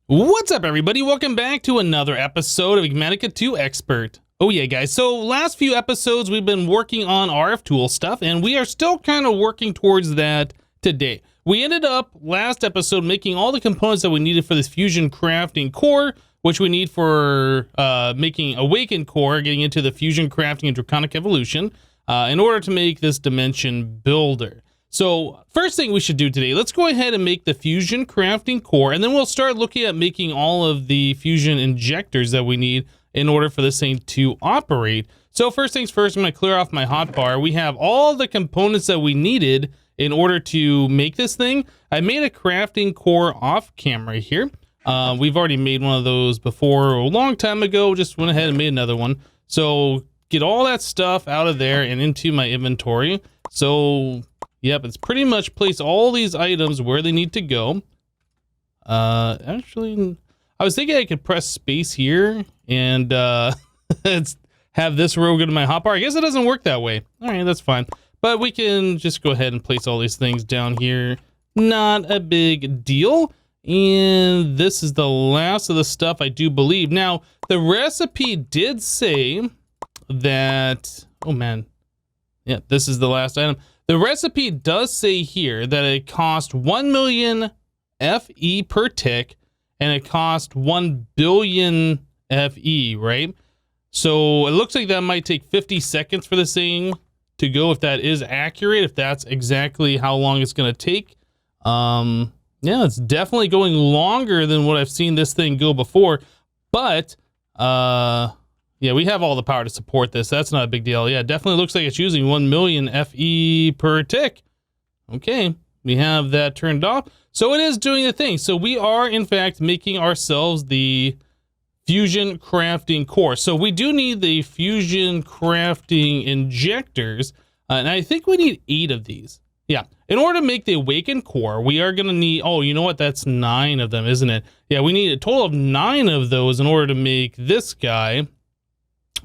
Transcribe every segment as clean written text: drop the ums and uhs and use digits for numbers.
What's up, everybody? Welcome back to another episode of Enigmatica 2 Expert. Oh yeah, guys, so last few episodes we've been working on RF tool stuff, and we are still kind of working towards that today. We ended up last episode making all the components that we needed for this fusion crafting core, which we need for making Awakened core, getting into the fusion crafting and draconic evolution, in order to make this dimension builder. So first thing we should do today, let's go ahead and make the fusion crafting core, and then we'll start looking at making all of the fusion injectors that we need in order for this thing to operate. So first things first, I'm going to clear off my hotbar. We have all the components that we needed in order to make this thing. I made a crafting core off camera here. We've already made one of those before a long time ago, just went ahead and made another one. So get all that stuff out of there and into my inventory. So yep, it's pretty much place all these items where they need to go. Actually, I was thinking I could press space here and have this row go to my hotbar. I guess it doesn't work that way. All right, that's fine. But we can just go ahead and place all these things down here. Not a big deal. And this is the last of the stuff, I do believe. Now, the recipe did say that... Oh, man. Yeah, this is the last item. The recipe does say here that it cost 1 million FE per tick, and it cost 1 billion FE, right? So it looks like that might take 50 seconds for this thing to go, if that is accurate, if that's exactly how long it's going to take. Yeah, it's definitely going longer than what I've seen this thing go before, but yeah, we have all the power to support this. That's not a big deal. Yeah, it definitely looks like it's using 1 million FE per tick. Okay, we have that turned off. So it is doing the thing. So we are, in fact, making ourselves the fusion crafting core. So we do need the fusion crafting injectors. And I think we need 8 of these. Yeah, in order to make the Awakened core, we are going to need... Oh, you know what? That's 9 of them, isn't it? Yeah, we need a total of 9 of those in order to make this guy.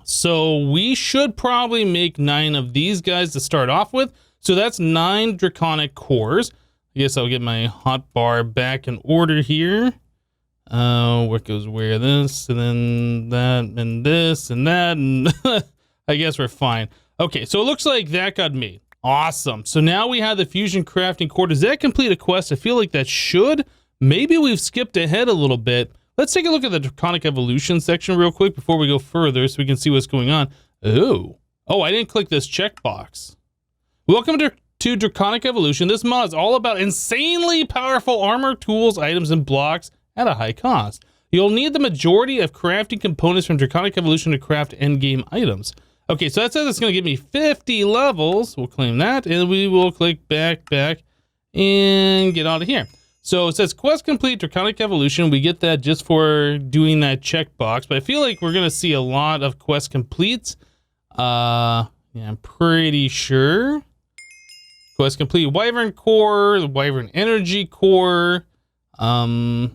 So we should probably make 9 of these guys to start off with. So that's 9 draconic cores. I guess I'll get my hotbar back in order here. What goes where? This, and then that, and this, and that, and I guess we're fine. Okay, so it looks like that got made. Awesome. So now we have the fusion crafting core. Does that complete a quest? I feel like that should. Maybe we've skipped ahead a little bit. Let's take a look at the Draconic Evolution section real quick before we go further so we can see what's going on. Oh, I didn't click this checkbox. Welcome to Draconic Evolution. This mod is all about insanely powerful armor, tools, items, and blocks at a high cost. You'll need the majority of crafting components from Draconic Evolution to craft endgame items. Okay, so that says it's going to give me 50 levels. We'll claim that, and we will click back, and get out of here. So it says quest complete Draconic Evolution. We get that just for doing that checkbox, but I feel like we're gonna see a lot of quest completes. Yeah, I'm pretty sure. Quest complete Wyvern core, the Wyvern energy core. Yep,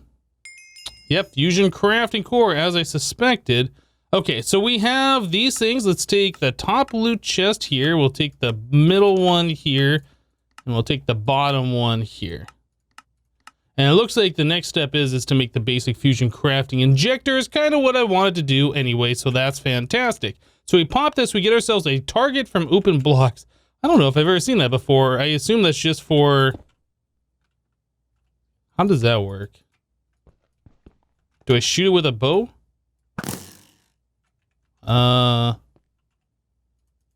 fusion crafting core, as I suspected. Okay, so we have these things. Let's take the top loot chest here. We'll take the middle one here, and we'll take the bottom one here. And it looks like the next step is to make the basic fusion crafting injectors, kind of what I wanted to do anyway, so that's fantastic. So we pop this, we get ourselves a target from open blocks. I don't know if I've ever seen that before. I assume that's just for... How does that work? Do I shoot it with a bow? And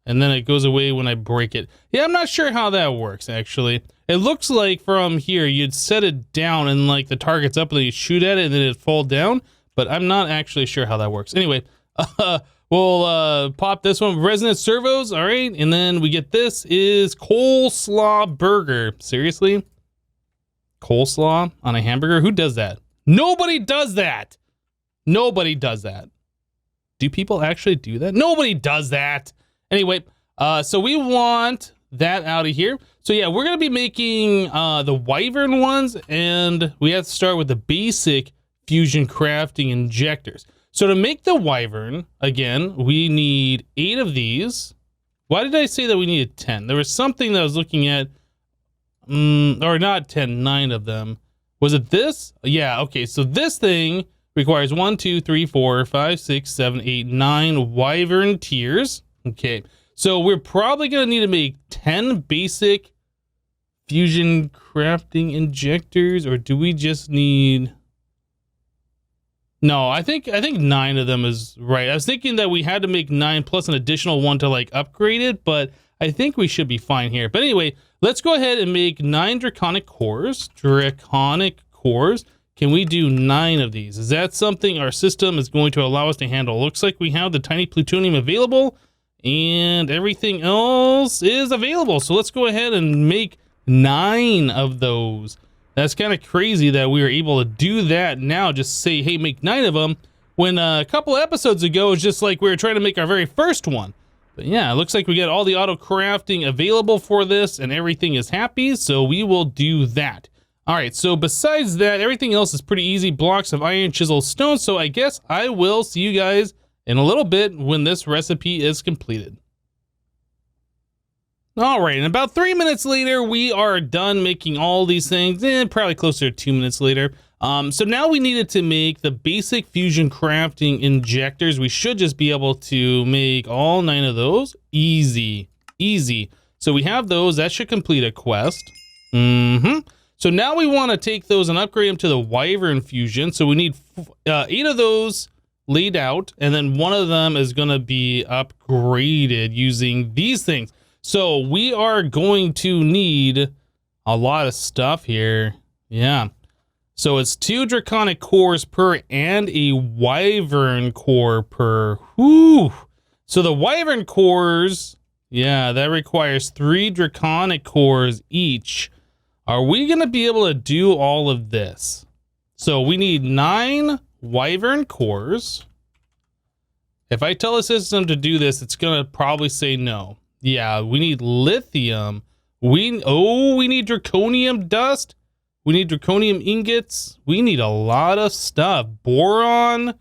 then it goes away when I break it. Yeah, I'm not sure how that works, actually. It looks like from here, you'd set it down and like the target's up and then you shoot at it and then it'd fall down. But I'm not actually sure how that works. Anyway, we'll pop this one. Resonant servos, all right. And then we get this is coleslaw burger. Seriously? Coleslaw on a hamburger? Who does that? Nobody does that. Nobody does that. Do people actually do that? Nobody does that. Anyway, so we want that out of here. So yeah, we're going to be making the Wyvern ones, and we have to start with the basic fusion crafting injectors. So to make the Wyvern, again, we need 8 of these. Why did I say that we needed 10? There was something that I was looking at, or not 10, 9 of them. Was it this? Yeah, okay, so this thing requires 1, 2, 3, 4, 5, 6, 7, 8, 9 Wyvern tiers. Okay, so we're probably gonna need to make 10 basic fusion crafting injectors, or do we just need... No, I think 9 of them is right. I was thinking that we had to make 9 plus an additional one to like upgrade it, but I think we should be fine here. But anyway, let's go ahead and make 9 draconic cores. Can we do 9 of these? Is that something our system is going to allow us to handle? Looks like we have the tiny plutonium available and everything else is available. So let's go ahead and make 9 of those. That's kind of crazy that we were able to do that now. Just say, hey, make 9 of them. When a couple episodes ago, it was just like we were trying to make our very first one. But yeah, it looks like we got all the auto crafting available for this and everything is happy. So we will do that. All right, so besides that, everything else is pretty easy. Blocks of iron, chisel, stone. So I guess I will see you guys in a little bit when this recipe is completed. All right, and about 3 minutes later, we are done making all these things, probably closer to 2 minutes later. So now we needed to make the basic fusion crafting injectors. We should just be able to make all 9 of those. Easy, easy. So we have those. That should complete a quest. So now we want to take those and upgrade them to the Wyvern fusion. So we need 8 of those laid out, and then 1 of them is going to be upgraded using these things. So we are going to need a lot of stuff here. Yeah. So it's 2 draconic cores per and a Wyvern core per. Whew. So the Wyvern cores, yeah, that requires 3 draconic cores each. Are we going to be able to do all of this? So we need 9 Wyvern cores. If I tell the system to do this, it's going to probably say no. Yeah, we need lithium. We need draconium dust. We need draconium ingots. We need a lot of stuff. Boron,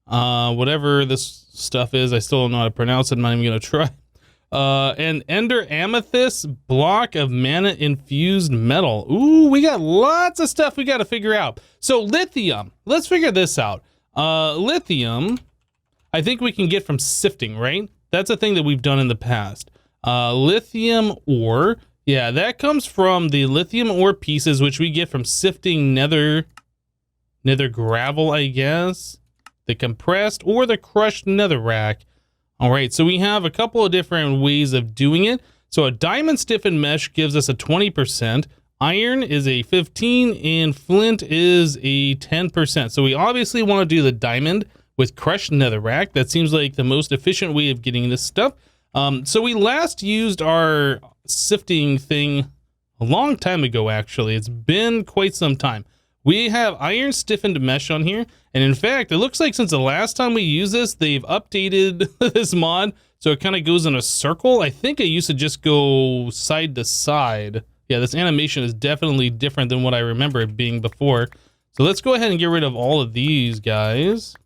whatever this stuff is. I still don't know how to pronounce it. I'm not even going to try. And ender amethyst, block of mana infused metal. Ooh, we got lots of stuff we got to figure out. So lithium, let's figure this out. Lithium, I think we can get from sifting, right? That's a thing that we've done in the past. Lithium ore. Yeah, that comes from the lithium ore pieces, which we get from sifting nether gravel, I guess. The compressed or the crushed netherrack. All right, so we have a couple of different ways of doing it. So a diamond stiffened mesh gives us a 20%. Iron is a 15 and flint is a 10%. So we obviously want to do the diamond with crushed netherrack. That seems like the most efficient way of getting this stuff. So we last used our sifting thing a long time ago, actually. It's been quite some time. We have iron stiffened mesh on here. And in fact, it looks like since the last time we used this, they've updated this mod. So it kind of goes in a circle. I think it used to just go side to side. Yeah, this animation is definitely different than what I remember it being before. So let's go ahead and get rid of all of these guys.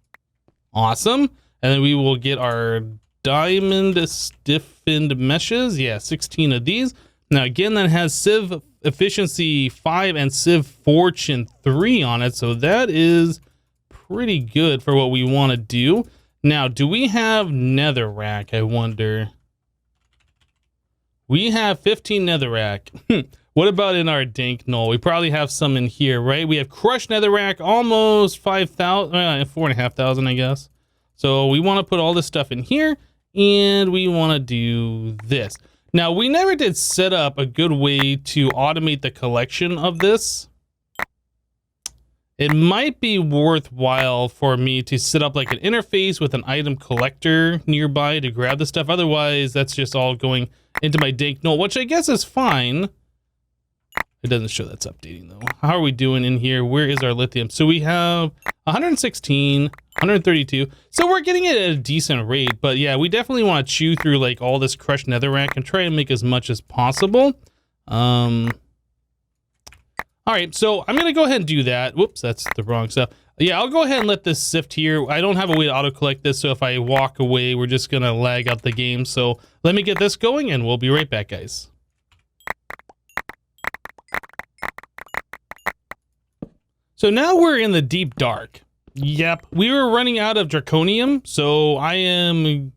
Awesome. And then we will get our diamond stiffened meshes. Yeah, 16 of these. Now again, that has Civ Efficiency 5 and Civ Fortune 3 on it. So that is pretty good for what we want to do. Now, do we have netherrack? I wonder. We have 15 netherrack. What about in our dank null? We probably have some in here, right? We have crushed netherrack, almost 5,000, 4,500, I guess. So we want to put all this stuff in here, and we want to do this. Now, we never did set up a good way to automate the collection of this. It might be worthwhile for me to set up like an interface with an item collector nearby to grab the stuff. Otherwise, that's just all going into my dank null, which I guess is fine. It doesn't show that's updating though. How are we doing in here? Where is our lithium? So we have 116, 132. So we're getting it at a decent rate, but yeah, we definitely want to chew through like all this crushed netherrack and try to make as much as possible. All right, so I'm gonna go ahead and do that. Whoops, that's the wrong stuff. Yeah, I'll go ahead and let this sift here. I don't have a way to auto collect this, so if I walk away, we're just gonna lag out the game. So let me get this going and we'll be right back, guys. So now we're in the deep dark. Yep, we were running out of Draconium, so I am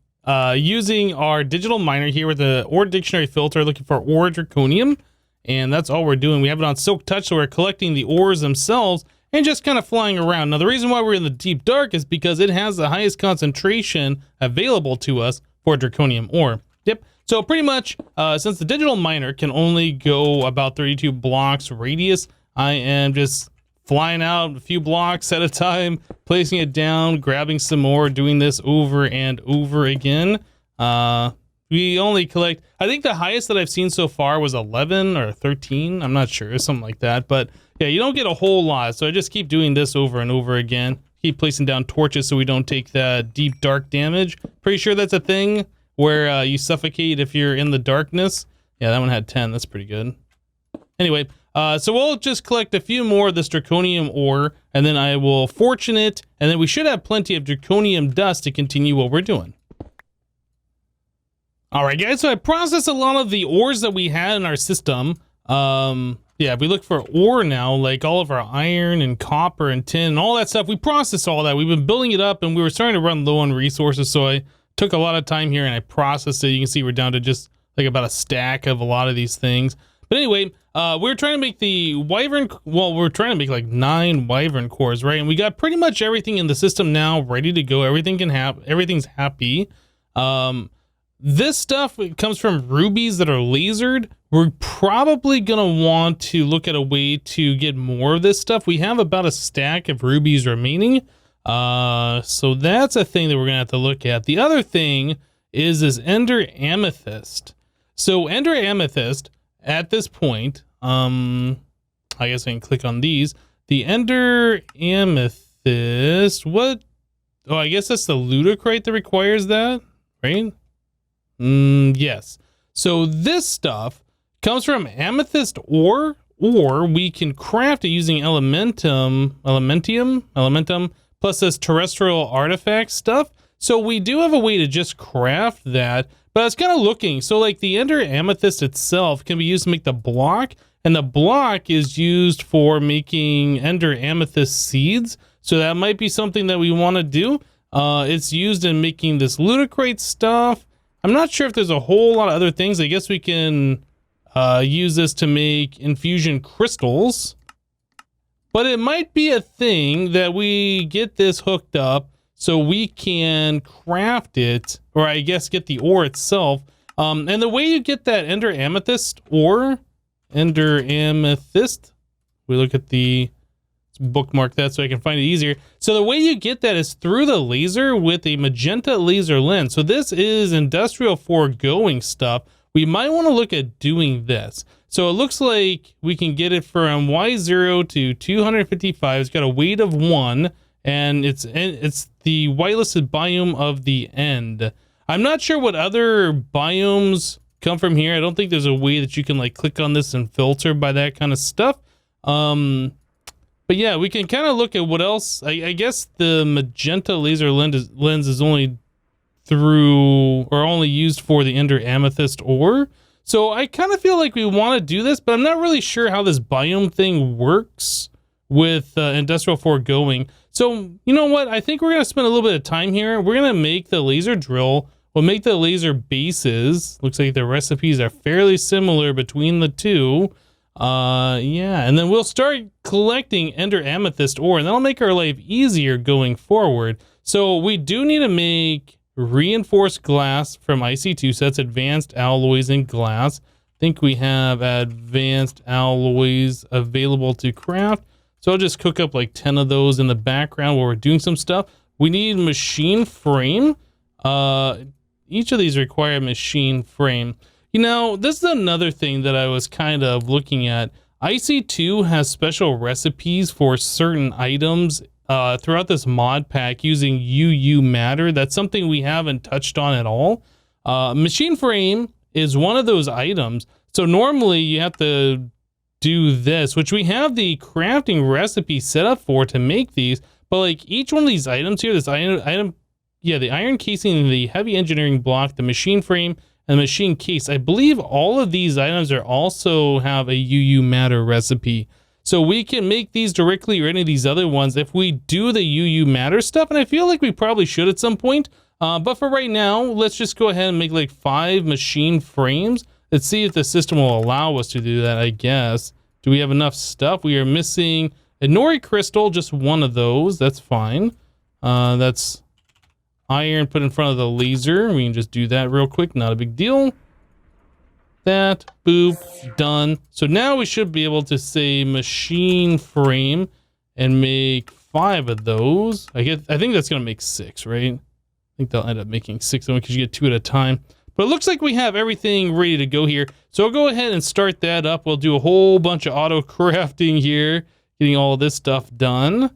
using our digital miner here with the ore dictionary filter, looking for ore Draconium, and that's all we're doing. We have it on Silk Touch, so we're collecting the ores themselves and just kind of flying around. Now, the reason why we're in the deep dark is because it has the highest concentration available to us for Draconium ore. Yep. So pretty much, since the digital miner can only go about 32 blocks radius, I am just flying out a few blocks at a time, placing it down, grabbing some more, doing this over and over again. We only collect, I think the highest that I've seen so far was 11 or 13. I'm not sure, something like that. But yeah, you don't get a whole lot. So I just keep doing this over and over again. Keep placing down torches so we don't take that deep dark damage. Pretty sure that's a thing where you suffocate if you're in the darkness. Yeah, that one had 10. That's pretty good. Anyway, so we'll just collect a few more of this Draconium ore, and then I will fortune it, and then we should have plenty of Draconium dust to continue what we're doing. All right, guys, so I processed a lot of the ores that we had in our system. Yeah, if we look for ore now, like all of our iron and copper and tin and all that stuff, we processed all that. We've been building it up, and we were starting to run low on resources, so I took a lot of time here and I processed it. You can see we're down to just like about a stack of a lot of these things. But anyway, we're trying to make the Wyvern, well, we're trying to make like 9 Wyvern cores, right? And we got pretty much everything in the system now ready to go. Everything's happy. This stuff comes from rubies that are lasered. We're probably gonna want to look at a way to get more of this stuff. We have about a stack of rubies remaining. So that's a thing that we're gonna have to look at. The other thing is this Ender Amethyst. So Ender Amethyst, at this point, I guess I can click on these. The Ender Amethyst, what? Oh, I guess that's the Ludicrate that requires that, right? Yes. So this stuff comes from Amethyst ore, or we can craft it using Elementum, plus this terrestrial artifact stuff. So we do have a way to just craft that, but I was kind of looking. So like the Ender Amethyst itself can be used to make the block, and the block is used for making Ender Amethyst seeds. So that might be something that we want to do. It's used in making this Ludicrate stuff. I'm not sure if there's a whole lot of other things. I guess we can use this to make infusion crystals. But it might be a thing that we get this hooked up so we can craft it, or I guess get the ore itself. And the way you get that Ender Amethyst ore, Ender Amethyst, we look at the, let's bookmark that so I can find it easier. So the way you get that is through the laser with a magenta laser lens. So this is industrial foregoing stuff. We might want to look at doing this. So it looks like we can get it from Y0 to 255. It's got a weight of 1, and it's the whitelisted biome of the end. I'm not sure what other biomes come from here. I don't think there's a way that you can like click on this and filter by that kind of stuff. But yeah, we can kind of look at what else. I guess the magenta laser lens is only through, or only used for the Ender Amethyst ore. So I kind of feel like we want to do this, but I'm not really sure how this biome thing works with industrial foregoing. So you know what? I think we're going to spend a little bit of time here. We're going to make the laser drill. We'll make the laser bases. Looks like the recipes are fairly similar between the two. Yeah, and then we'll start collecting Ender Amethyst ore, and that'll make our life easier going forward. So we do need to make reinforced glass from IC2, so that's advanced alloys in glass. I think we have advanced alloys available to craft. So I'll just cook up like 10 of those in the background while we're doing some stuff. We need machine frame. Each of these require a machine frame. You know, this is another thing that I was kind of looking at. IC2 has special recipes for certain items throughout this mod pack using UU matter. That's something we haven't touched on at all. Machine frame is one of those items. So normally you have to do this, which we have the crafting recipe set up for to make these. But like each one of these items here, this item, yeah, the iron casing, the heavy engineering block, the machine frame, and the machine case. I believe all of these items are also have a UU matter recipe. So we can make these directly or any of these other ones if we do the UU matter stuff. And I feel like we probably should at some point. But for right now, let's just go ahead and make like 5 machine frames. Let's see if the system will allow us to do that, I guess. Do we have enough stuff? We are missing a Nori crystal, just one of those. That's fine. That's iron put in front of the laser. We can just do that real quick. Not a big deal. That, boop, done. So now we should be able to say machine frame and make 5 of those. I think that's gonna make 6, right? I think they'll end up making 6 of them because you get 2 at a time. But it looks like we have everything ready to go here. So I'll go ahead and start that up. We'll do a whole bunch of auto crafting here, getting all of this stuff done.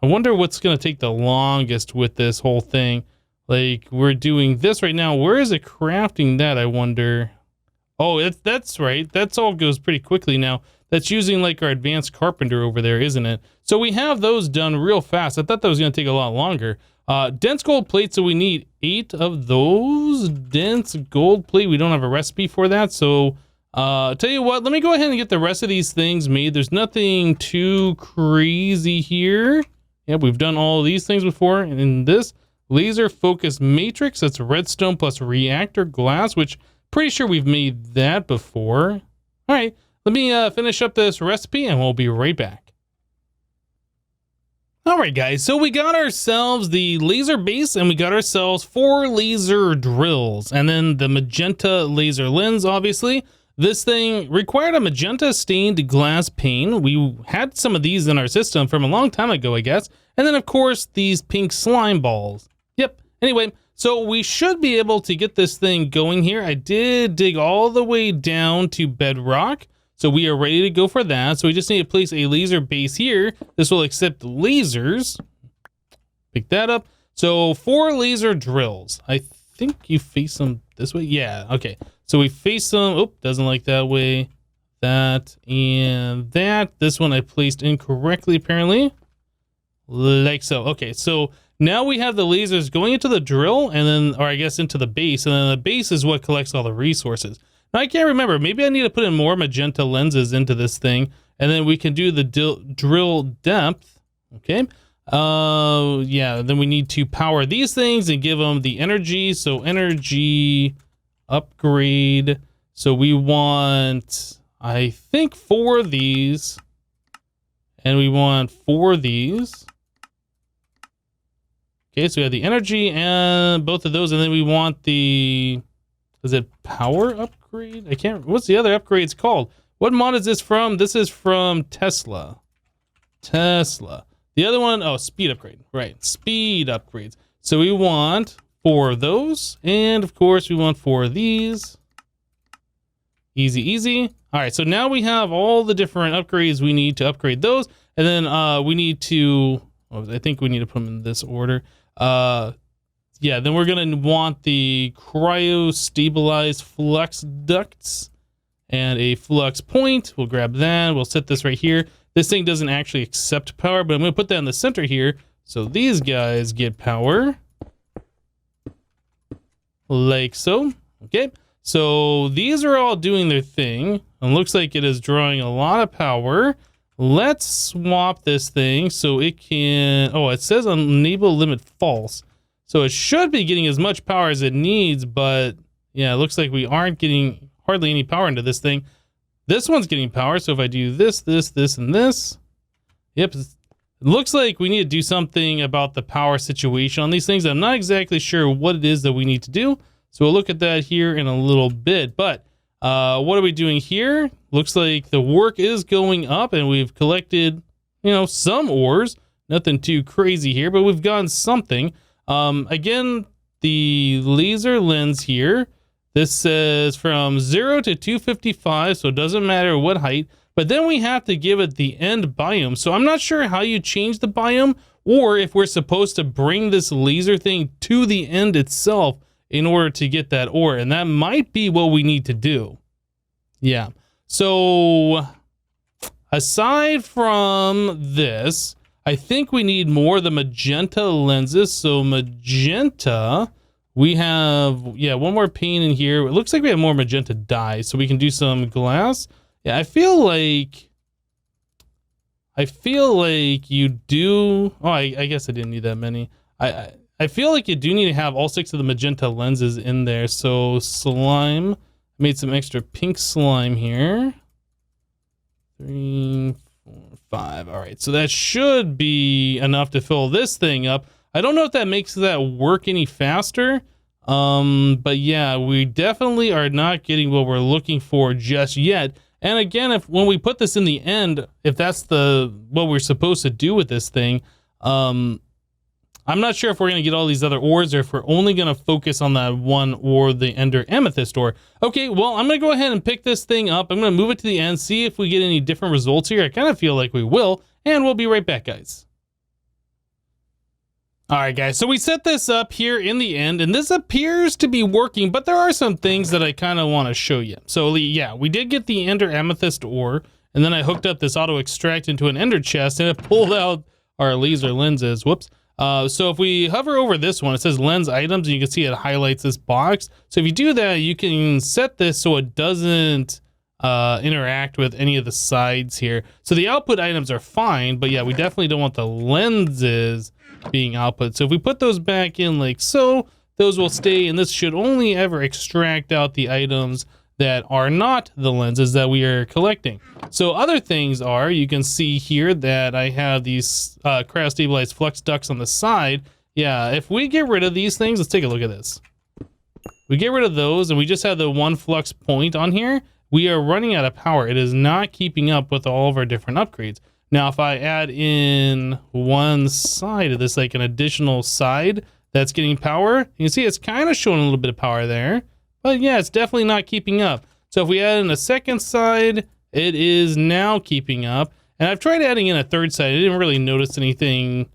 I wonder what's gonna take the longest with this whole thing. Like, we're doing this right now. Where is it crafting that, I wonder? Oh, that's right. That's all goes pretty quickly now. That's using, like, our advanced carpenter over there, isn't it? So we have those done real fast. I thought that was going to take a lot longer. Dense gold plate, so we need 8 of those. Dense gold plate. We don't have a recipe for that, so... tell you what, let me go ahead and get the rest of these things made. There's nothing too crazy here. Yep, we've done all of these things before. And in this... laser focus matrix, that's redstone plus reactor glass, which pretty sure we've made that before. All right, let me finish up this recipe and we'll be right back. All right, guys, so we got ourselves the laser base and we got ourselves 4 laser drills and then the magenta laser lens, obviously. This thing required a magenta stained glass pane. We had some of these in our system from a long time ago, I guess. And then, of course, these pink slime balls. Yep. Anyway, so we should be able to get this thing going here. I did dig all the way down to bedrock, so we are ready to go for that. So we just need to place a laser base here. This will accept lasers. Pick that up. So 4 laser drills. I think you face them this way. Yeah, okay. So we face them. Oh, doesn't like that way. That and that. This one I placed incorrectly, apparently. Like so. Okay, so now we have the lasers going into the drill and then, or I guess into the base, and then the base is what collects all the resources. Now I can't remember, maybe I need to put in more magenta lenses into this thing, and then we can do the drill depth. Okay. Yeah, then we need to power these things and give them the energy. So energy upgrade. So we want, I think, 4 of these, and we want 4 of these. Okay, so we have the energy and both of those, and then we want the, is it power upgrade? I can't, what's the other upgrades called? What mod is this from? This is from Tesla. The other one, oh, speed upgrade, right, speed upgrades. So we want 4 of those, and of course we want 4 of these. Easy, easy. All right, so now we have all the different upgrades we need to upgrade those, and then we need to, oh, I think we need to put them in this order. Yeah, then we're gonna want the cryo stabilized flux ducts and a flux point. We'll grab that. We'll set this right here. This thing doesn't actually accept power, but I'm gonna put that in the center here. So these guys get power. Like so. Okay. So these are all doing their thing. And looks like it is drawing a lot of power. Let's swap this thing so it can, oh, it says enable limit false. So it should be getting as much power as it needs, but yeah, it looks like we aren't getting hardly any power into this thing. This one's getting power, so if I do this, this, this, and this, yep, it looks like we need to do something about the power situation on these things. I'm not exactly sure what it is that we need to do, so we'll look at that here in a little bit. But what are we doing here? Looks like the work is going up, and we've collected, you know, some ores. Nothing too crazy here, but we've gotten something. Again, the laser lens here, this says from 0 to 255, so it doesn't matter what height, but then we have to give it the end biome. So I'm not sure how you change the biome, or if we're supposed to bring this laser thing to the end itself in order to get that ore, and that might be what we need to do. Yeah, so aside from this, I think we need more of the magenta lenses. So magenta, we have, yeah, one more pane in here. It looks like we have more magenta dye, so we can do some glass. Yeah, I feel like I feel like you do... Oh, I guess I didn't need that many. I feel like you do need to have all 6 of the magenta lenses in there. So slime, made some extra pink slime here. 3, 4, 5. All right, so that should be enough to fill this thing up. I don't know if that makes that work any faster. But yeah, we definitely are not getting what we're looking for just yet. And again, when we put this in the end, if that's what we're supposed to do with this thing, I'm not sure if we're going to get all these other ores or if we're only going to focus on that one ore, the Ender Amethyst ore. Okay, well, I'm going to go ahead and pick this thing up. I'm going to move it to the end, see if we get any different results here. I kind of feel like we will, and we'll be right back, guys. All right, guys, so we set this up here in the end, and this appears to be working, but there are some things that I kind of want to show you. So, yeah, we did get the Ender Amethyst ore, and then I hooked up this auto extract into an Ender chest, and it pulled out our laser lenses. Whoops. So if we hover over this one, it says lens items, and you can see it highlights this box. So if you do that, you can set this so it doesn't interact with any of the sides here. So the output items are fine, but yeah, we definitely don't want the lenses being output. So if we put those back in like so, those will stay, and this should only ever extract out the items that are not the lenses that we are collecting. So other things are, you can see here that I have these cryo-stabilized flux ducts on the side. Yeah, if we get rid of these things, let's take a look at this. We get rid of those, and we just have the one flux point on here. We are running out of power. It is not keeping up with all of our different upgrades. Now, if I add in one side of this, like an additional side that's getting power, you can see it's kind of showing a little bit of power there. But yeah, it's definitely not keeping up. So if we add in a second side, it is now keeping up. And I've tried adding in a third side. I didn't really notice anything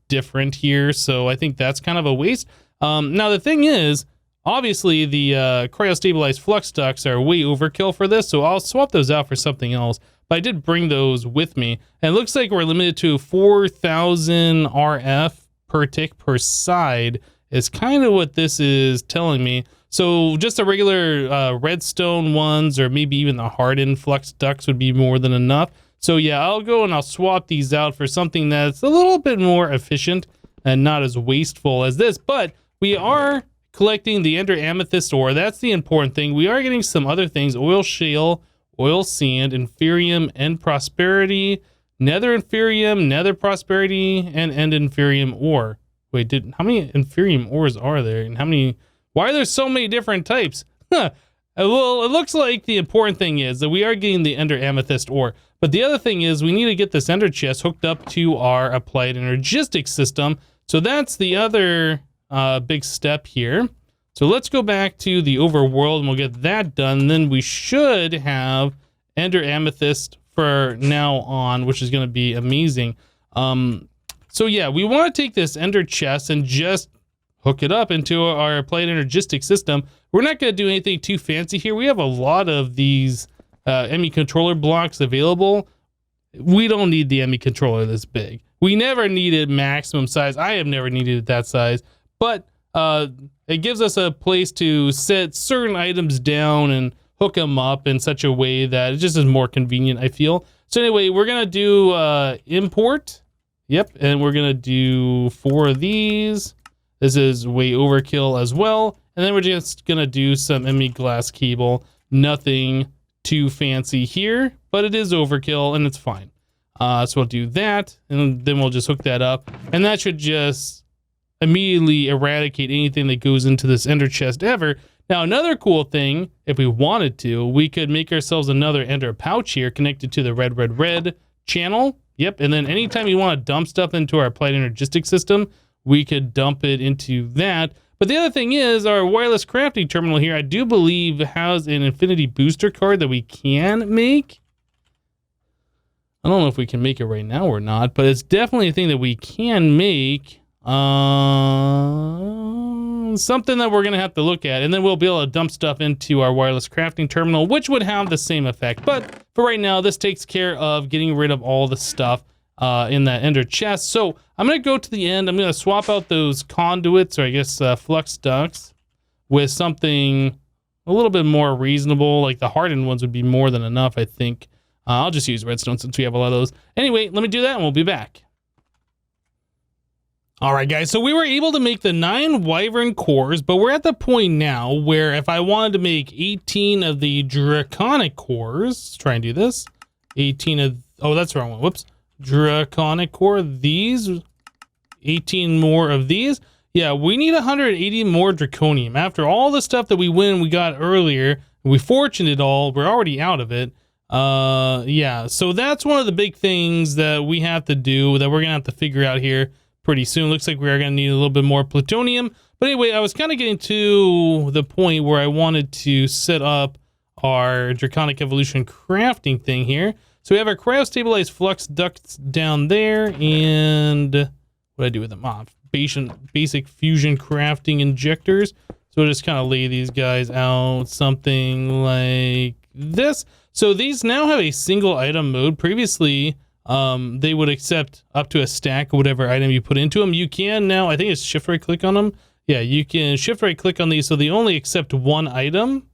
different here. So I think that's kind of a waste. Now, the thing is, obviously, the cryo-stabilized flux ducts are way overkill for this. So I'll swap those out for something else. But I did bring those with me. And it looks like we're limited to 4,000 RF per tick per side is kind of what this is telling me. So just the regular redstone ones, or maybe even the hardened flux ducts would be more than enough. So yeah, I'll go and I'll swap these out for something that's a little bit more efficient and not as wasteful as this. But we are collecting the Ender Amethyst ore. That's the important thing. We are getting some other things: oil shale, oil sand, inferium, end prosperity, nether inferium, nether prosperity, and end inferium ore. Wait, how many inferium ores are there, and how many? Why are there so many different types? Huh. Well, it looks like the important thing is that we are getting the Ender Amethyst ore. But the other thing is we need to get this Ender chest hooked up to our applied energistics system. So that's the other big step here. So let's go back to the overworld and we'll get that done. Then we should have Ender Amethyst for now on, which is going to be amazing. So yeah, we want to take this Ender chest and just hook it up into our applied energistics system. We're not going to do anything too fancy here. We have a lot of these ME controller blocks available. We don't need the ME controller this big. We never needed maximum size. I have never needed it that size, but it gives us a place to set certain items down and hook them up in such a way that it just is more convenient, I feel. So anyway, we're going to do import. Yep, and we're going to do 4 of these. This is way overkill as well. And then we're just going to do some ME glass cable. Nothing too fancy here, but it is overkill and it's fine. So we'll do that, and then we'll just hook that up. And that should just immediately eradicate anything that goes into this Ender chest ever. Now, another cool thing, if we wanted to, we could make ourselves another Ender pouch here connected to the red channel. Yep, and then anytime you want to dump stuff into our applied energistics system, we could dump it into that. But the other thing is, our wireless crafting terminal here, I do believe, has an infinity booster card that we can make. I don't know if we can make it right now or not, but it's definitely a thing that we can make. Something that we're going to have to look at, and then we'll be able to dump stuff into our wireless crafting terminal, which would have the same effect. But for right now, this takes care of getting rid of all the stuff in that Ender chest. So I'm going to go to the end. I'm going to swap out those conduits, or I guess flux ducts, with something a little bit more reasonable. Like the hardened ones would be more than enough, I think. I'll just use redstone since we have a lot of those. Anyway, let me do that and we'll be back. All right, guys, so we were able to make the 9 Wyvern cores, but we're at the point now where if I wanted to make 18 of the Draconic cores, let's try and do this. 18 of, oh, that's the wrong one. Whoops. Draconic core, these, 18 more of these. Yeah, we need 180 more Draconium. After all the stuff that we got earlier, we fortuned it all, we're already out of it. Yeah, so that's one of the big things that we have to do, that we're gonna have to figure out here pretty soon. Looks like we are going to need a little bit more plutonium. But anyway, I was kind of getting to the point where I wanted to set up our Draconic Evolution crafting thing here. So we have our cryo-stabilized flux ducts down there, and what do I do with them? Basic fusion crafting injectors. So we'll just kind of lay these guys out something like this. So these now have a single item mode. Previously, they would accept up to a stack of whatever item you put into them. You can now, I think it's shift right click on them. Yeah, you can shift right click on these, so they only accept one item.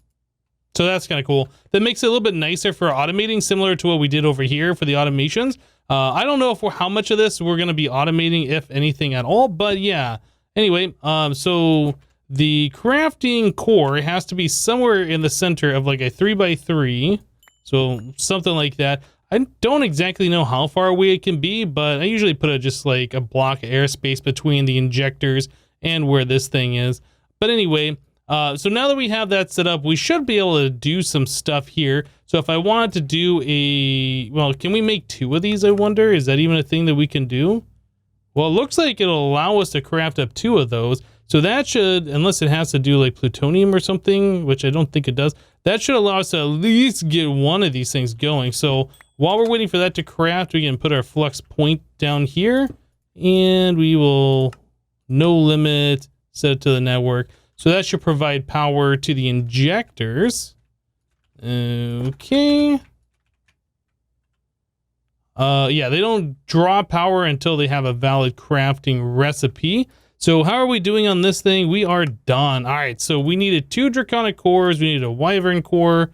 So that's kind of cool. That makes it a little bit nicer for automating, similar to what we did over here for the automations. I don't know how much of this we're going to be automating, if anything at all, but yeah. Anyway, so the crafting core has to be somewhere in the center of like a 3x3. So something like that. I don't exactly know how far away it can be, but I usually put just like a block of airspace between the injectors and where this thing is. But anyway, so now that we have that set up, we should be able to do some stuff here. So if I wanted to do well, can we make 2 of these, I wonder? Is that even a thing that we can do? Well, it looks like it'll allow us to craft up 2 of those. So that should, unless it has to do like plutonium or something, which I don't think it does, that should allow us to at least get 1 of these things going. So while we're waiting for that to craft, we can put our flux point down here, and we will no limit set it to the network. So that should provide power to the injectors. Okay. Yeah, they don't draw power until they have a valid crafting recipe. So how are we doing on this thing? We are done. All right, so we needed 2 Draconic cores. We needed a Wyvern core.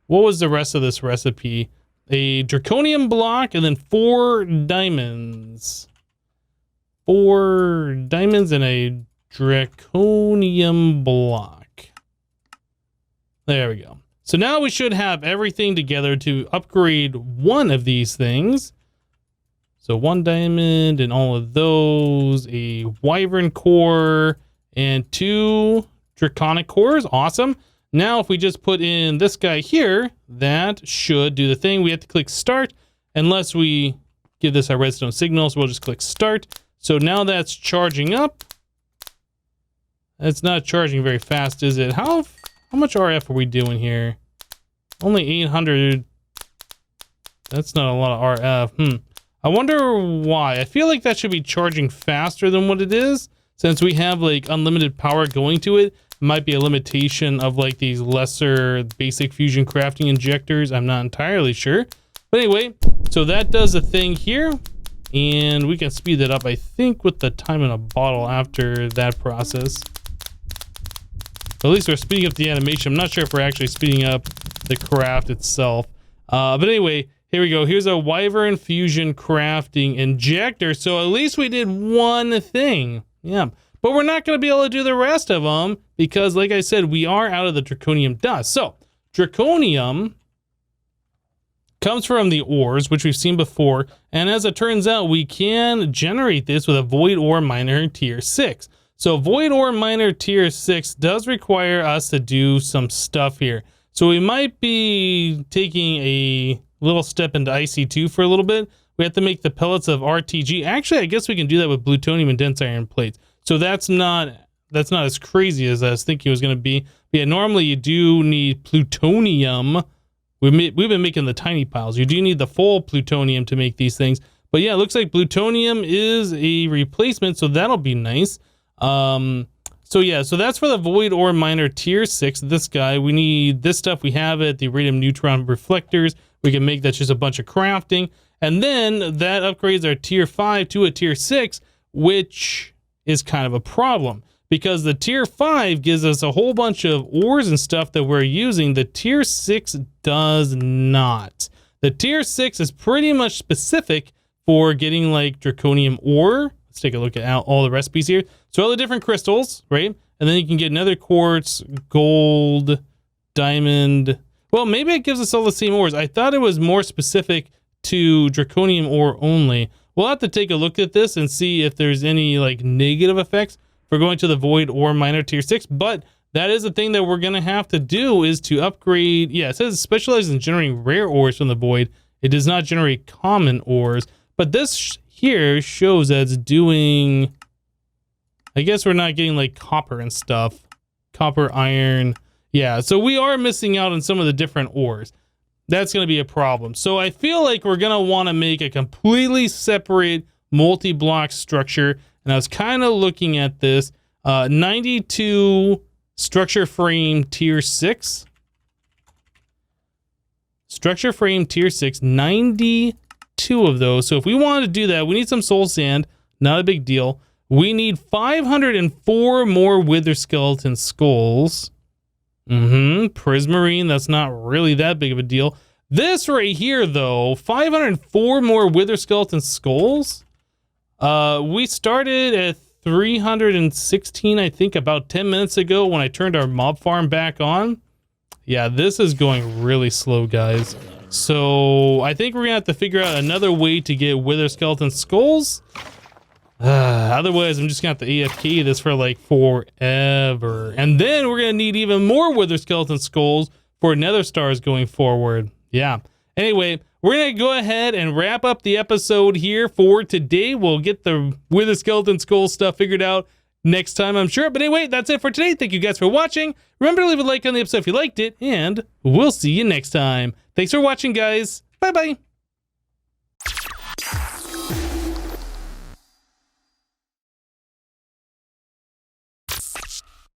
What was the rest of this recipe? A Draconium block, and then 4 diamonds. 4 diamonds and a Draconium block. There we go. So now we should have everything together to upgrade 1 of these things. So 1 diamond and all of those, a Wyvern core, and 2 Draconic cores. Awesome. Now, if we just put in this guy here, that should do the thing. We have to click start unless we give this our redstone signal. So we'll just click start. So now that's charging up. It's not charging very fast, is it? How much RF are we doing here? Only 800. That's not a lot of RF. I wonder why. I feel like that should be charging faster than what it is. Since we have like unlimited power going to it, might be a limitation of like these lesser basic fusion crafting injectors. I'm not entirely sure. But anyway, so that does a thing here. And we can speed that up, I think, with the time in a bottle after that process. At least we're speeding up the animation. I'm not sure if we're actually speeding up the craft itself. But anyway, here we go. Here's a Wyvern fusion crafting injector. So at least we did 1 thing. Yeah. But we're not going to be able to do the rest of them because, like I said, we are out of the Draconium dust. So Draconium comes from the ores, which we've seen before. And as it turns out, we can generate this with a Void Ore Miner Tier 6. So Void Ore Miner Tier 6 does require us to do some stuff here. So we might be taking a little step into IC2 for a little bit. We have to make the Pellets of Rtg. Actually, I guess we can do that with plutonium and dense iron plates. So that's not as crazy as I was thinking it was going to be. But yeah, normally you do need plutonium. We've been making the tiny piles. You do need the full plutonium to make these things. But yeah, it looks like plutonium is a replacement, so that'll be nice. So yeah, so that's for the Void Ore Miner Tier 6. This guy, we need this stuff. We have it, the Rhenium Neutron Reflectors. We can make that just a bunch of crafting. And then that upgrades our Tier 5 to a Tier 6, which is kind of a problem because the Tier 5 gives us a whole bunch of ores and stuff that we're using. The Tier 6 does not. The tier 6 is pretty much specific for getting like draconium ore. Let's take a look at all the recipes here. So all the different crystals, right? And then you can get another quartz, gold, diamond. Well, maybe it gives us all the same ores. I thought it was more specific to draconium ore only. We'll have to take a look at this and see if there's any like negative effects for going to the void ore miner tier 6. But that is the thing that we're going to have to do, is to upgrade. Yeah, it says specializes in generating rare ores from the void. It does not generate common ores. But this here shows that it's doing, I guess we're not getting like copper and stuff. Copper, iron. Yeah, so we are missing out on some of the different ores. That's going to be a problem. So I feel like we're going to want to make a completely separate multi-block structure. And I was kind of looking at this. 92 structure frame tier 6. Structure frame tier 6, 92 of those. So if we wanted to do that, we need some soul sand. Not a big deal. We need 504 more wither skeleton skulls. Prismarine, that's not really that big of a deal. This right here, though, 504 more wither skeleton skulls. We started at 316, I think, about 10 minutes ago when I turned our mob farm back on. Yeah, this is going really slow, guys. So I think we're gonna have to figure out another way to get wither skeleton skulls. Otherwise, I'm just gonna have to AFK this for like forever. And then we're gonna need even more wither skeleton skulls for nether stars going forward. Yeah. Anyway, we're gonna go ahead and wrap up the episode here for today. We'll get the wither skeleton skull stuff figured out next time, I'm sure. But anyway, that's it for today. Thank you guys for watching. Remember to leave a like on the episode if you liked it, and we'll see you next time. Thanks for watching, guys. Bye-bye.